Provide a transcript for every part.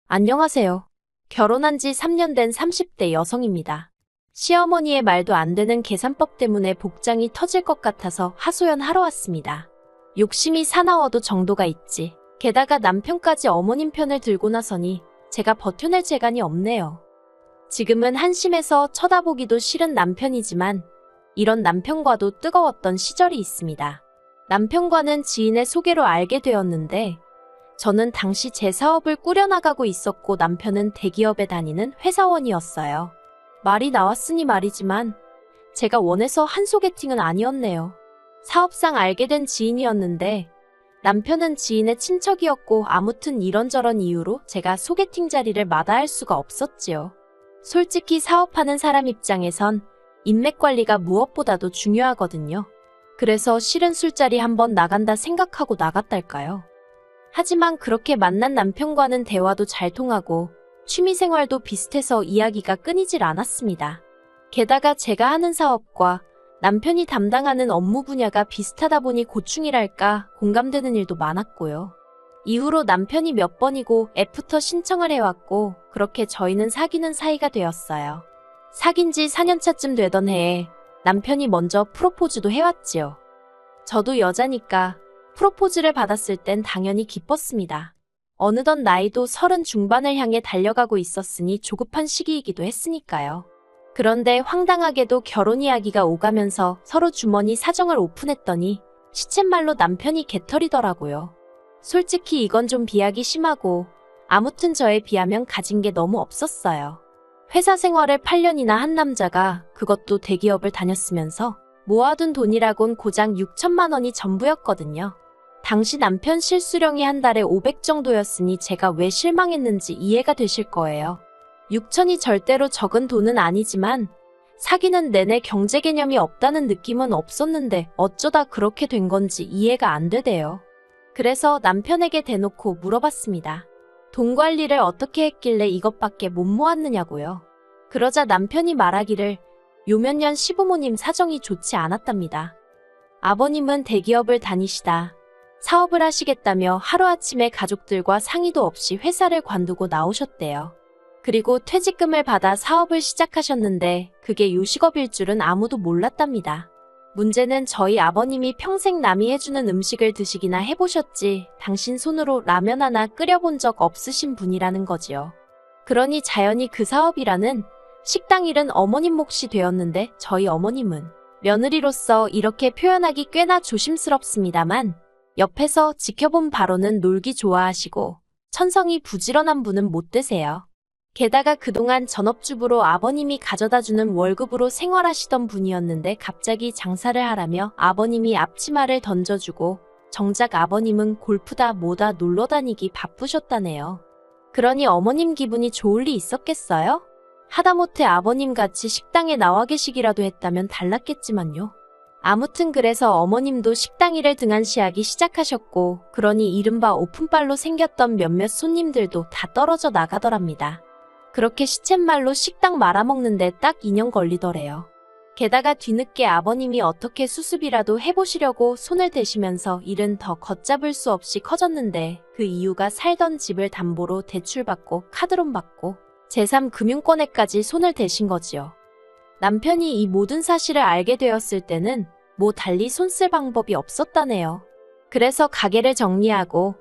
안녕하세요. 결혼한 지 3년 된 30대 여성입니다. 시어머니의 말도 안 되는 계산법 때문에 복장이 터질 것 같아서 하소연하러 왔습니다. 욕심이 사나워도 정도가 있지. 게다가 남편까지 어머님 편을 들고 나서니 제가 버텨낼 재간이 없네요. 지금은 한심해서 쳐다보기도 싫은 남편이지만 이런 남편과도 뜨거웠던 시절이 있습니다. 남편과는 지인의 소개로 알게 되었는데 저는 당시 제 사업을 꾸려나가고 있었고 남편은 대기업에 다니는 회사원이었어요. 말이 나왔으니 말이지만 제가 원해서 한 소개팅은 아니었네요. 사업상 알게 된 지인이었는데 남편은 지인의 친척이었고 아무튼 이런저런 이유로 제가 소개팅 자리를 마다할 수가 없었지요. 솔직히 사업하는 사람 입장에선 인맥 관리가 무엇보다도 중요하거든요. 그래서 실은 술자리 한번 나간다 생각하고 나갔달까요. 하지만 그렇게 만난 남편과는 대화도 잘 통하고 취미생활도 비슷해서 이야기가 끊이질 않았습니다. 게다가 제가 하는 사업과 남편이 담당하는 업무 분야가 비슷하다 보니 고충이랄까 공감되는 일도 많았고요. 이후로 남편이 몇 번이고 애프터 신청을 해왔고 그렇게 저희는 사귀는 사이가 되었어요. 사귄 지 4년차쯤 되던 해에 남편이 먼저 프로포즈도 해왔지요. 저도 여자니까 프로포즈를 받았을 땐 당연히 기뻤습니다. 어느덧 나이도 30 중반을 향해 달려가고 있었으니 조급한 시기이기도 했으니까요. 그런데 황당하게도 결혼 이야기가 오가면서 서로 주머니 사정을 오픈했더니 시쳇말로 남편이 개털이더라고요. 솔직히 이건 좀 비하기 심하고 아무튼 저에 비하면 가진 게 너무 없었어요. 회사 생활을 8년이나 한 남자가 그것도 대기업을 다녔으면서 모아둔 돈이라곤 고작 6천만 원이 전부였거든요. 당시 남편 실수령이 한 달에 500 정도였으니 제가 왜 실망했는지 이해가 되실 거예요. 6천이 절대로 적은 돈은 아니지만 사귀는 내내 경제 개념이 없다는 느낌은 없었는데 어쩌다 그렇게 된 건지 이해가 안 되대요. 그래서 남편에게 대놓고 물어봤습니다. 돈 관리를 어떻게 했길래 이것밖에 못 모았느냐고요. 그러자 남편이 말하기를 요 몇 년 시부모님 사정이 좋지 않았답니다. 아버님은 대기업을 다니시다 사업을 하시겠다며 하루아침에 가족들과 상의도 없이 회사를 관두고 나오셨대요. 그리고 퇴직금을 받아 사업을 시작하셨는데 그게 요식업일 줄은 아무도 몰랐답니다. 문제는 저희 아버님이 평생 남이 해주는 음식을 드시기나 해보셨지 당신 손으로 라면 하나 끓여본 적 없으신 분이라는 거지요. 그러니 자연히 그 사업이라는 식당 일은 어머님 몫이 되었는데 저희 어머님은 며느리로서 이렇게 표현하기 꽤나 조심스럽습니다만 옆에서 지켜본 바로는 놀기 좋아하시고 천성이 부지런한 분은 못 되세요. 게다가 그동안 전업주부로 아버님이 가져다주는 월급으로 생활하시던 분이었는데 갑자기 장사를 하라며 아버님이 앞치마를 던져주고 정작 아버님은 골프다 뭐다 놀러다니기 바쁘셨다네요. 그러니 어머님 기분이 좋을 리 있었겠어요? 하다못해 아버님같이 식당에 나와 계시기라도 했다면 달랐겠지만요. 아무튼 그래서 어머님도 식당 일을 등한시하기 시작하셨고 그러니 이른바 오픈빨로 생겼던 몇몇 손님들도 다 떨어져 나가더랍니다. 그렇게 시쳇말로 식당 말아먹는데 딱 2년 걸리더래요. 게다가 뒤늦게 아버님이 어떻게 수습이라도 해보시려고 손을 대시면서 일은 더 걷잡을 수 없이 커졌는데 그 이유가 살던 집을 담보로 대출받고 카드론 받고 제3금융권에까지 손을 대신 거지요. 남편이 이 모든 사실을 알게 되었을 때는 뭐 달리 손 쓸 방법이 없었다네요. 그래서 가게를 정리하고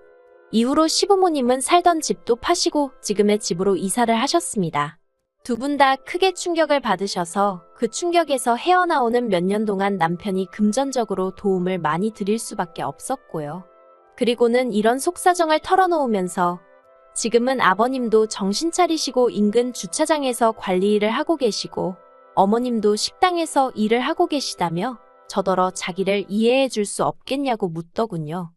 이후로 시부모님은 살던 집도 파시고 지금의 집으로 이사를 하셨습니다. 두 분 다 크게 충격을 받으셔서 그 충격에서 헤어나오는 몇 년 동안 남편이 금전적으로 도움을 많이 드릴 수밖에 없었고요. 그리고는 이런 속사정을 털어놓으면서 지금은 아버님도 정신 차리시고 인근 주차장에서 관리 일을 하고 계시고 어머님도 식당에서 일을 하고 계시다며 저더러 자기를 이해해 줄 수 없겠냐고 묻더군요.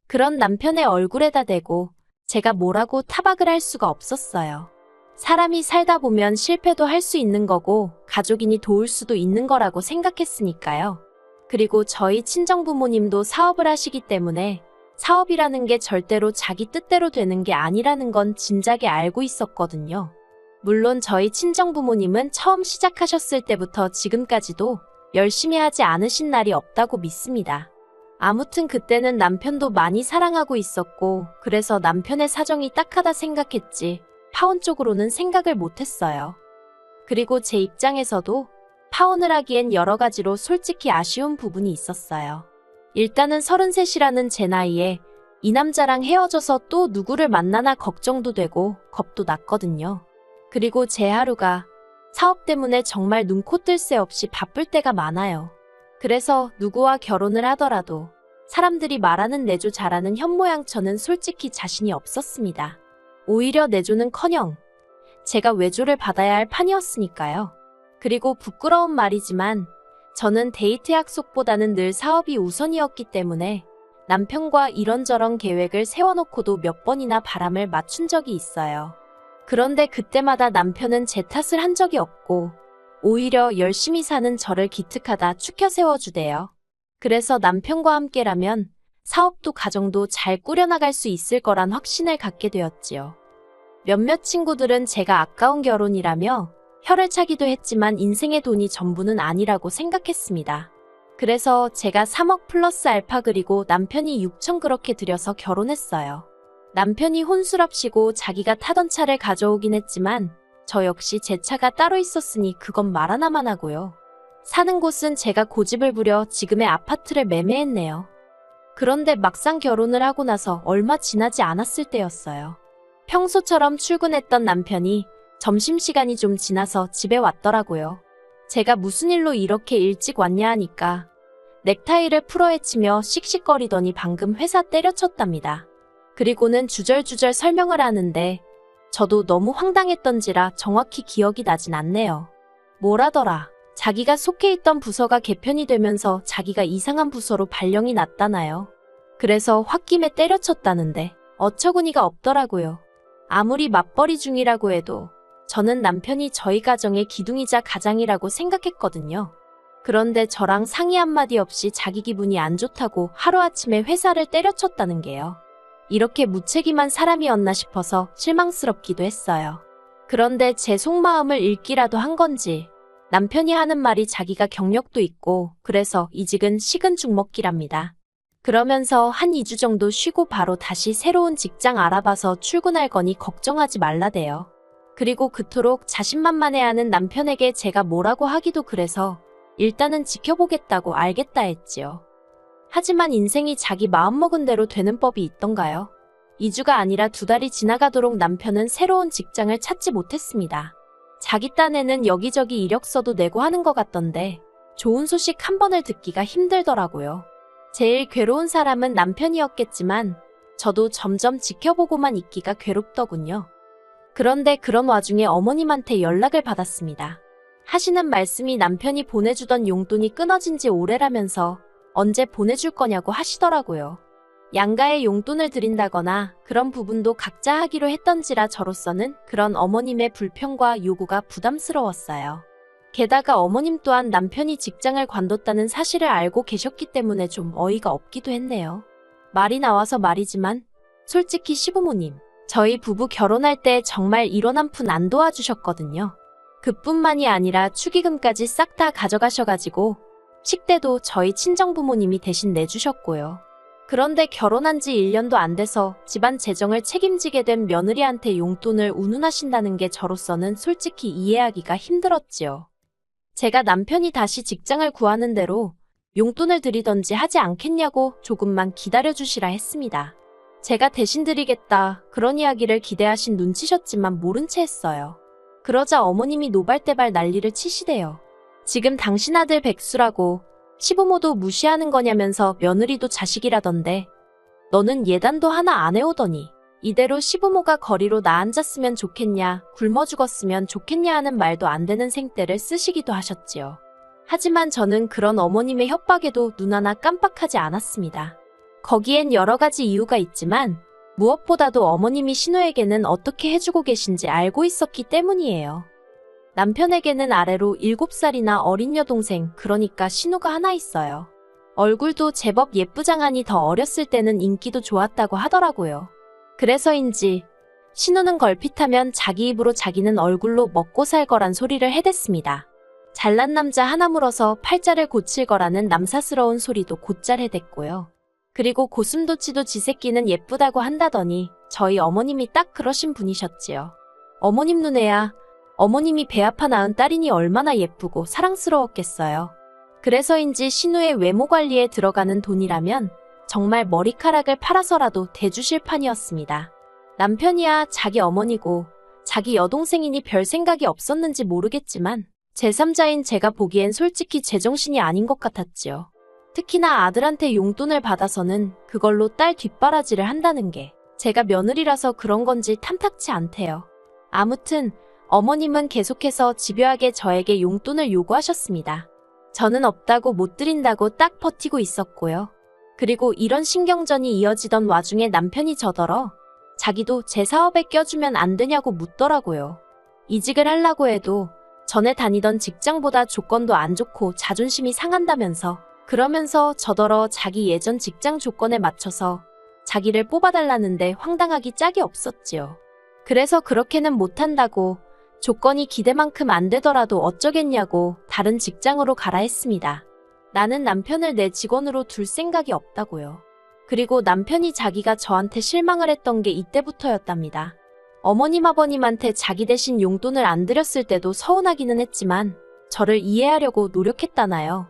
그런 남편의 얼굴에다 대고 제가 뭐라고 타박을 할 수가 없었어요. 사람이 살다 보면 실패도 할 수 있는 거고 가족이니 도울 수도 있는 거라고 생각했으니까요. 그리고 저희 친정부모님도 사업을 하시기 때문에 사업이라는 게 절대로 자기 뜻대로 되는 게 아니라는 건 진작에 알고 있었거든요. 물론 저희 친정부모님은 처음 시작하셨을 때부터 지금까지도 열심히 하지 않으신 날이 없다고 믿습니다. 아무튼 그때는 남편도 많이 사랑하고 있었고, 그래서 남편의 사정이 딱하다 생각했지, 파혼 쪽으로는 생각을 못했어요. 그리고 제 입장에서도 파혼을 하기엔 여러 가지로 솔직히 아쉬운 부분이 있었어요. 일단은 33이라는 제 나이에 이 남자랑 헤어져서 또 누구를 만나나 걱정도 되고 겁도 났거든요. 그리고 제 하루가 사업 때문에 정말 눈코 뜰 새 없이 바쁠 때가 많아요. 그래서 누구와 결혼을 하더라도 사람들이 말하는 내조 잘하는 현모양 저는 솔직히 자신이 없었습니다. 오히려 내조는커녕 제가 외조를 받아야 할 판이었으니까요. 그리고 부끄러운 말이지만 저는 데이트 약속보다는 늘 사업이 우선이었기 때문에 남편과 이런저런 계획을 세워놓고도 몇 번이나 바람을 맞춘 적이 있어요. 그런데 그때마다 남편은 제 탓을 한 적이 없고 오히려 열심히 사는 저를 기특하다 추켜 세워주대요. 그래서 남편과 함께라면 사업도 가정도 잘 꾸려나갈 수 있을 거란 확신을 갖게 되었지요. 몇몇 친구들은 제가 아까운 결혼이라며 혀를 차기도 했지만 인생의 돈이 전부는 아니라고 생각했습니다. 그래서 제가 3억 플러스 알파 그리고 남편이 6천 그렇게 들여서 결혼했어요. 남편이 혼술합시고 자기가 타던 차를 가져오긴 했지만 저 역시 제 차가 따로 있었으니 그건 말 하나만 하고요. 사는 곳은 제가 고집을 부려 지금의 아파트를 매매했네요. 그런데 막상 결혼을 하고 나서 얼마 지나지 않았을 때였어요. 평소처럼 출근했던 남편이 점심시간이 좀 지나서 집에 왔더라고요. 제가 무슨 일로 이렇게 일찍 왔냐 하니까 넥타이를 풀어헤치며 씩씩거리더니 방금 회사 때려쳤답니다. 그리고는 주절주절 설명을 하는데 저도 너무 황당했던지라 정확히 기억이 나진 않네요. 뭐라더라. 자기가 속해 있던 부서가 개편이 되면서 자기가 이상한 부서로 발령이 났다나요. 그래서 홧김에 때려쳤다는데 어처구니가 없더라고요. 아무리 맞벌이 중이라고 해도 저는 남편이 저희 가정의 기둥이자 가장이라고 생각했거든요. 그런데 저랑 상의 한마디 없이 자기 기분이 안 좋다고 하루아침에 회사를 때려쳤다는 게요. 이렇게 무책임한 사람이었나 싶어서 실망스럽기도 했어요. 그런데 제 속마음을 읽기라도 한 건지 남편이 하는 말이 자기가 경력도 있고 그래서 이직은 식은 죽 먹기랍니다. 그러면서 한 2주 정도 쉬고 바로 다시 새로운 직장 알아봐서 출근할 거니 걱정하지 말라대요. 그리고 그토록 자신만만해하는 남편에게 제가 뭐라고 하기도 그래서 일단은 지켜보겠다고 알겠다 했지요. 하지만 인생이 자기 마음먹은 대로 되는 법이 있던가요? 2주가 아니라 2달이 지나가도록 남편은 새로운 직장을 찾지 못했습니다. 자기 딴에는 여기저기 이력서도 내고 하는 것 같던데 좋은 소식 한 번을 듣기가 힘들더라고요. 제일 괴로운 사람은 남편이었겠지만 저도 점점 지켜보고만 있기가 괴롭더군요. 그런데 그런 와중에 어머님한테 연락을 받았습니다. 하시는 말씀이 남편이 보내주던 용돈이 끊어진 지 오래라면서 언제 보내줄 거냐고 하시더라고요. 양가에 용돈을 드린다거나 그런 부분도 각자 하기로 했던지라 저로서는 그런 어머님의 불평과 요구가 부담스러웠어요. 게다가 어머님 또한 남편이 직장을 관뒀다는 사실을 알고 계셨기 때문에 좀 어이가 없기도 했네요. 말이 나와서 말이지만 솔직히 시부모님, 저희 부부 결혼할 때 정말 1원 한 푼 안 도와주셨거든요. 그뿐만이 아니라 축의금까지 싹 다 가져가셔가지고 식대도 저희 친정부모님이 대신 내주셨고요. 그런데 결혼한 지 1년도 안 돼서 집안 재정을 책임지게 된 며느리한테 용돈을 운운하신다는 게 저로서는 솔직히 이해하기가 힘들었지요. 제가 남편이 다시 직장을 구하는 대로 용돈을 드리던지 하지 않겠냐고 조금만 기다려주시라 했습니다. 제가 대신 드리겠다 그런 이야기를 기대하신 눈치셨지만 모른 채 했어요. 그러자 어머님이 노발대발 난리를 치시대요. 지금 당신 아들 백수라고 시부모도 무시하는 거냐면서 며느리도 자식이라던데 너는 예단도 하나 안 해오더니 이대로 시부모가 거리로 나 앉았으면 좋겠냐 굶어 죽었으면 좋겠냐 하는 말도 안 되는 생떼를 쓰시기도 하셨지요. 하지만 저는 그런 어머님의 협박에도 눈 하나 깜빡하지 않았습니다. 거기엔 여러 가지 이유가 있지만 무엇보다도 어머님이 신우에게는 어떻게 해주고 계신지 알고 있었기 때문이에요. 남편에게는 아래로 7살이나 어린 여동생 그러니까 신우가 하나 있어요. 얼굴도 제법 예쁘장하니 더 어렸을 때는 인기도 좋았다고 하더라고요. 그래서인지 신우는 걸핏하면 자기 입으로 자기는 얼굴로 먹고 살 거란 소리를 해댔습니다. 잘난 남자 하나 물어서 팔자를 고칠 거라는 남사스러운 소리도 곧잘 해댔고요. 그리고 고슴도치도 지 새끼는 예쁘다고 한다더니 저희 어머님이 딱 그러신 분이셨지요. 어머님 눈에야 어머님이 배 아파 낳은 딸이니 얼마나 예쁘고 사랑스러웠겠어요. 그래서인지 신우의 외모 관리에 들어가는 돈이라면 정말 머리카락을 팔아서라도 대주실 판이었습니다. 남편이야 자기 어머니고 자기 여동생이니 별 생각이 없었는지 모르겠지만 제3자인 제가 보기엔 솔직히 제정신이 아닌 것 같았지요. 특히나 아들한테 용돈을 받아서는 그걸로 딸 뒷바라지를 한다는 게 제가 며느리라서 그런 건지 탐탁치 않대요. 아무튼 어머님은 계속해서 집요하게 저에게 용돈을 요구하셨습니다. 저는 없다고 못 드린다고 딱 버티고 있었고요. 그리고 이런 신경전이 이어지던 와중에 남편이 저더러 자기도 제 사업에 껴주면 안 되냐고 묻더라고요. 이직을 하려고 해도 전에 다니던 직장보다 조건도 안 좋고 자존심이 상한다면서 그러면서 저더러 자기 예전 직장 조건에 맞춰서 자기를 뽑아달라는데 황당하기 짝이 없었지요. 그래서 그렇게는 못한다고 조건이 기대만큼 안 되더라도 어쩌겠냐고 다른 직장으로 가라 했습니다. 나는 남편을 내 직원으로 둘 생각이 없다고요. 그리고 남편이 자기가 저한테 실망을 했던 게 이때부터였답니다. 어머님 아버님한테 자기 대신 용돈을 안 드렸을 때도 서운하기는 했지만 저를 이해하려고 노력했다나요.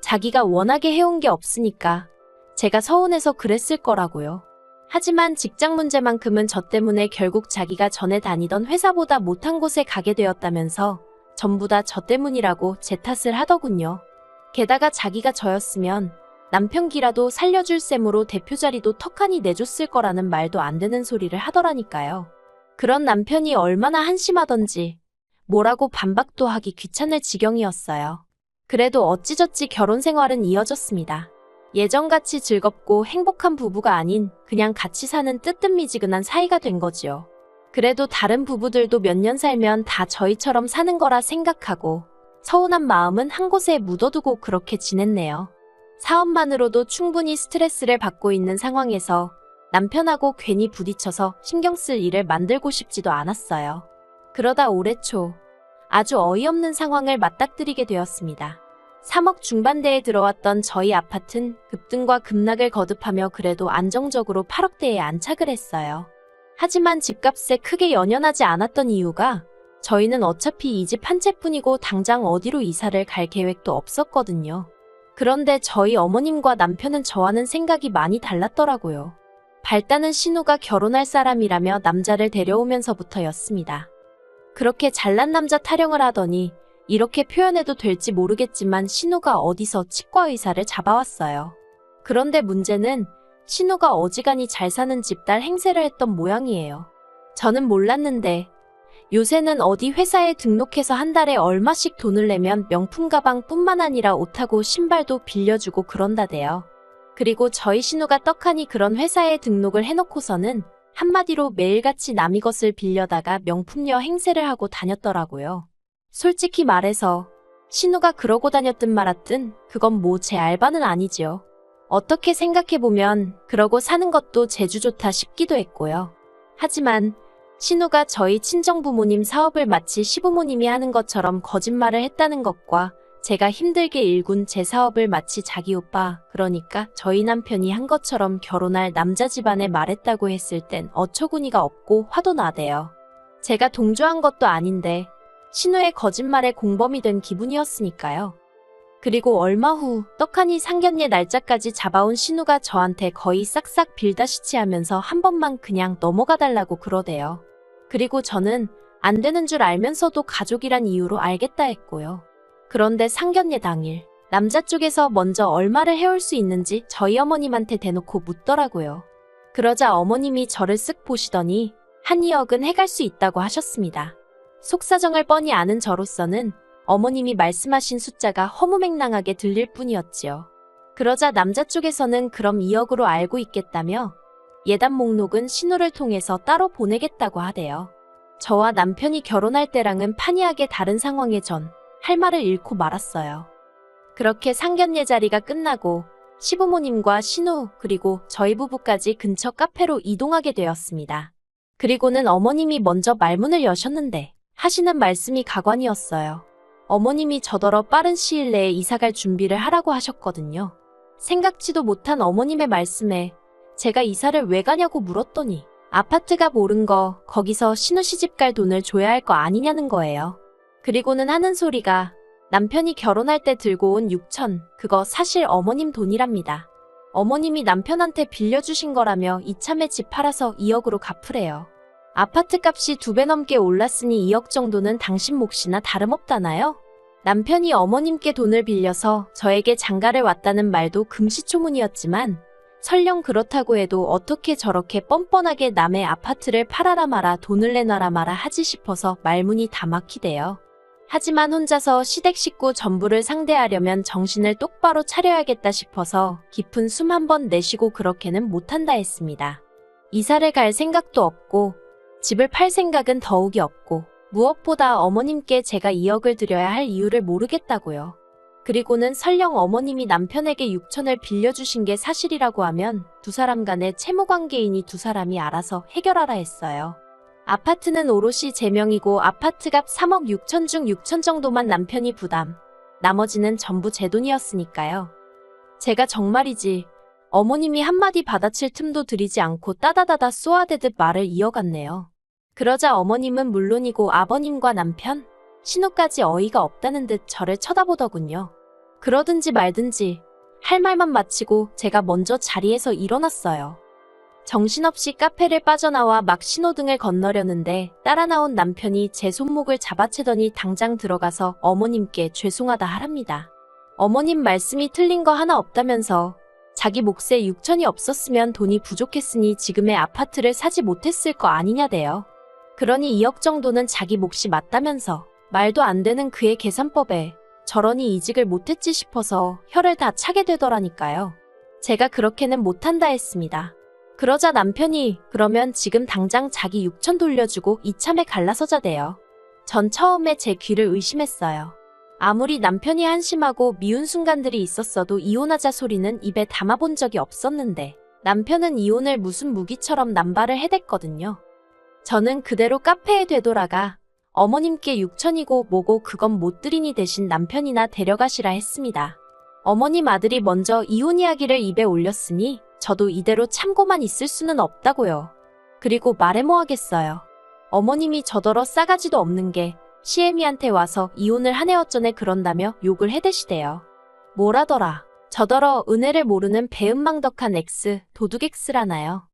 자기가 워낙에 해온 게 없으니까 제가 서운해서 그랬을 거라고요. 하지만 직장 문제만큼은 저 때문에 결국 자기가 전에 다니던 회사보다 못한 곳에 가게 되었다면서 전부 다 저 때문이라고 제 탓을 하더군요. 게다가 자기가 저였으면 남편 기라도 살려줄 셈으로 대표 자리도 턱하니 내줬을 거라는 말도 안 되는 소리를 하더라니까요. 그런 남편이 얼마나 한심하던지 뭐라고 반박도 하기 귀찮을 지경이었어요. 그래도 어찌저찌 결혼 생활은 이어졌습니다. 예전같이 즐겁고 행복한 부부가 아닌 그냥 같이 사는 뜨뜻미지근한 사이가 된 거지요. 그래도 다른 부부들도 몇 년 살면 다 저희처럼 사는 거라 생각하고 서운한 마음은 한 곳에 묻어두고 그렇게 지냈네요. 사업만으로도 충분히 스트레스를 받고 있는 상황에서 남편하고 괜히 부딪혀서 신경 쓸 일을 만들고 싶지도 않았어요. 그러다 올해 초 아주 어이없는 상황을 맞닥뜨리게 되었습니다. 3억 중반대에 들어왔던 저희 아파트는 급등과 급락을 거듭하며 그래도 안정적으로 8억대에 안착을 했어요. 하지만 집값에 크게 연연하지 않았던 이유가 저희는 어차피 이 집 한 채뿐이고 당장 어디로 이사를 갈 계획도 없었거든요. 그런데 저희 어머님과 남편은 저와는 생각이 많이 달랐더라고요. 발단은 신우가 결혼할 사람이라며 남자를 데려오면서부터였습니다. 그렇게 잘난 남자 타령을 하더니 이렇게 표현해도 될지 모르겠지만 신우가 어디서 치과 의사를 잡아왔어요. 그런데 문제는 신우가 어지간히 잘 사는 집 딸 행세를 했던 모양이에요. 저는 몰랐는데 요새는 어디 회사에 등록해서 한 달에 얼마씩 돈을 내면 명품 가방뿐만 아니라 옷하고 신발도 빌려주고 그런다대요. 그리고 저희 신우가 떡하니 그런 회사에 등록을 해놓고서는 한마디로 매일같이 남의 것을 빌려다가 명품녀 행세를 하고 다녔더라고요. 솔직히 말해서 신우가 그러고 다녔든 말았든 그건 뭐 제 알바는 아니지요. 어떻게 생각해보면 그러고 사는 것도 재주 좋다 싶기도 했고요. 하지만 신우가 저희 친정부모님 사업을 마치 시부모님이 하는 것처럼 거짓말을 했다는 것과 제가 힘들게 일군 제 사업을 마치 자기 오빠, 그러니까 저희 남편이 한 것처럼 결혼할 남자 집안에 말했다고 했을 땐 어처구니가 없고 화도 나대요. 제가 동조한 것도 아닌데 신우의 거짓말에 공범이 된 기분이었으니까요. 그리고 얼마 후 떡하니 상견례 날짜까지 잡아온 신우가 저한테 거의 싹싹 빌다시치 하면서 한 번만 그냥 넘어가달라고 그러대요. 그리고 저는 안 되는 줄 알면서도 가족이란 이유로 알겠다 했고요. 그런데 상견례 당일 남자 쪽에서 먼저 얼마를 해올 수 있는지 저희 어머님한테 대놓고 묻더라고요. 그러자 어머님이 저를 쓱 보시더니 한 2억은 해갈 수 있다고 하셨습니다. 속사정을 뻔히 아는 저로서는 어머님이 말씀하신 숫자가 허무맹랑하게 들릴 뿐이었지요. 그러자 남자 쪽에서는 그럼 2억으로 알고 있겠다며 예단 목록은 신우를 통해서 따로 보내겠다고 하대요. 저와 남편이 결혼할 때랑은 판이하게 다른 상황에 전 할 말을 잃고 말았어요. 그렇게 상견례 자리가 끝나고 시부모님과 신우 그리고 저희 부부까지 근처 카페로 이동하게 되었습니다. 그리고는 어머님이 먼저 말문을 여셨는데 하시는 말씀이 가관이었어요. 어머님이 저더러 빠른 시일 내에 이사갈 준비를 하라고 하셨거든요. 생각지도 못한 어머님의 말씀에 제가 이사를 왜 가냐고 물었더니 아파트값 오른 거 거기서 신우 시집갈 돈을 줘야 할 거 아니냐는 거예요. 그리고는 하는 소리가 남편이 결혼할 때 들고 온 6천, 그거 사실 어머님 돈이랍니다. 어머님이 남편한테 빌려주신 거라며 이참에 집 팔아서 2억으로 갚으래요. 아파트 값이 2배 넘게 올랐으니 2억 정도는 당신 몫이나 다름없다나요? 남편이 어머님께 돈을 빌려서 저에게 장가를 왔다는 말도 금시초문이었지만 설령 그렇다고 해도 어떻게 저렇게 뻔뻔하게 남의 아파트를 팔아라 마라 돈을 내놔라 마라 하지 싶어서 말문이 다 막히대요. 하지만 혼자서 시댁 식구 전부를 상대하려면 정신을 똑바로 차려야겠다 싶어서 깊은 숨 한 번 내쉬고 그렇게는 못한다 했습니다. 이사를 갈 생각도 없고 집을 팔 생각은 더욱이 없고 무엇보다 어머님께 제가 2억을 드려야 할 이유를 모르겠다고요. 그리고는 설령 어머님이 남편에게 6천을 빌려주신 게 사실이라고 하면 두 사람 간의 채무관계이니 두 사람이 알아서 해결하라 했어요. 아파트는 오롯이 제 명이고 아파트값 3억 6천 중 6천 정도만 남편이 부담, 나머지는 전부 제 돈이었으니까요. 제가 정말이지 어머님이 한마디 받아칠 틈도 들이지 않고 따다다다 쏘아대듯 말을 이어갔네요. 그러자 어머님은 물론이고 아버님과 남편, 신우까지 어이가 없다는 듯 저를 쳐다보더군요. 그러든지 말든지 할 말만 마치고 제가 먼저 자리에서 일어났어요. 정신없이 카페를 빠져나와 막 신호등을 건너려는데 따라 나온 남편이 제 손목을 잡아채더니 당장 들어가서 어머님께 죄송하다 하랍니다. 어머님 말씀이 틀린 거 하나 없다면서 자기 몫에 6천이 없었으면 돈이 부족했으니 지금의 아파트를 사지 못했을 거 아니냐대요. 그러니 2억 정도는 자기 몫이 맞다면서 말도 안 되는 그의 계산법에 저러니 이직을 못했지 싶어서 혀를 다 차게 되더라니까요. 제가 그렇게는 못한다 했습니다. 그러자 남편이 그러면 지금 당장 자기 6천 돌려주고 이참에 갈라서자대요. 전 처음에 제 귀를 의심했어요. 아무리 남편이 한심하고 미운 순간들이 있었어도 이혼하자 소리는 입에 담아본 적이 없었는데 남편은 이혼을 무슨 무기처럼 남발을 해댔거든요. 저는 그대로 카페에 되돌아가 어머님께 6천이고 뭐고 그건 못 드리니 대신 남편이나 데려가시라 했습니다. 어머님 아들이 먼저 이혼 이야기를 입에 올렸으니 저도 이대로 참고만 있을 수는 없다고요. 그리고 말해 뭐 하겠어요. 어머님이 저더러 싸가지도 없는 게 시애미한테 와서 이혼을 한 해 어쩌네 그런다며 욕을 해대시대요. 뭐라더라. 저더러 은혜를 모르는 배은망덕한 X, 도둑 X라나요.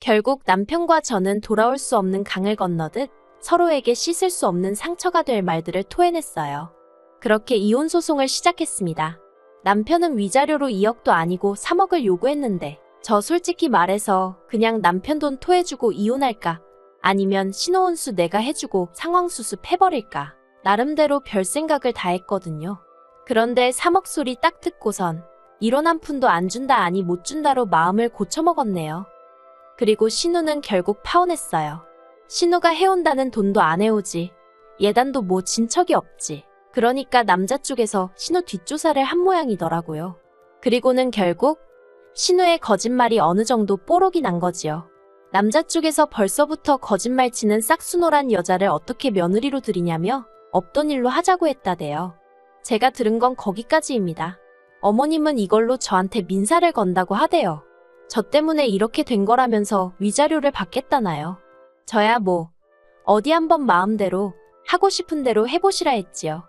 결국 남편과 저는 돌아올 수 없는 강을 건너듯 서로에게 씻을 수 없는 상처가 될 말들을 토해냈어요. 그렇게 이혼 소송을 시작했습니다. 남편은 위자료로 2억도 아니고 3억을 요구했는데 저 솔직히 말해서 그냥 남편 돈 토해주고 이혼할까? 아니면 신호혼수 내가 해주고 상황수습 해버릴까? 나름대로 별 생각을 다 했거든요. 그런데 3억 소리 딱 듣고선 이혼 한 푼도 안 준다 아니 못 준다로 마음을 고쳐먹었네요. 그리고 신우는 결국 파혼했어요. 신우가 해온다는 돈도 안 해오지. 예단도 뭐 진 척이 없지. 그러니까 남자 쪽에서 신우 뒷조사를 한 모양이더라고요. 그리고는 결국 신우의 거짓말이 어느 정도 뽀록이 난 거지요. 남자 쪽에서 벌써부터 거짓말 치는 싹수노란 여자를 어떻게 며느리로 들이냐며 없던 일로 하자고 했다대요. 제가 들은 건 거기까지입니다. 어머님은 이걸로 저한테 민사를 건다고 하대요. 저 때문에 이렇게 된 거라면서 위자료를 받겠다나요. 저야 뭐 어디 한번 마음대로 하고 싶은 대로 해보시라 했지요.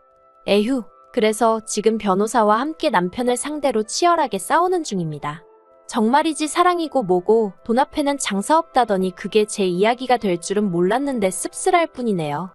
에휴, 그래서 지금 변호사와 함께 남편을 상대로 치열하게 싸우는 중입니다. 정말이지 사랑이고 뭐고 돈 앞에는 장사 없다더니 그게 제 이야기가 될 줄은 몰랐는데 씁쓸할 뿐이네요.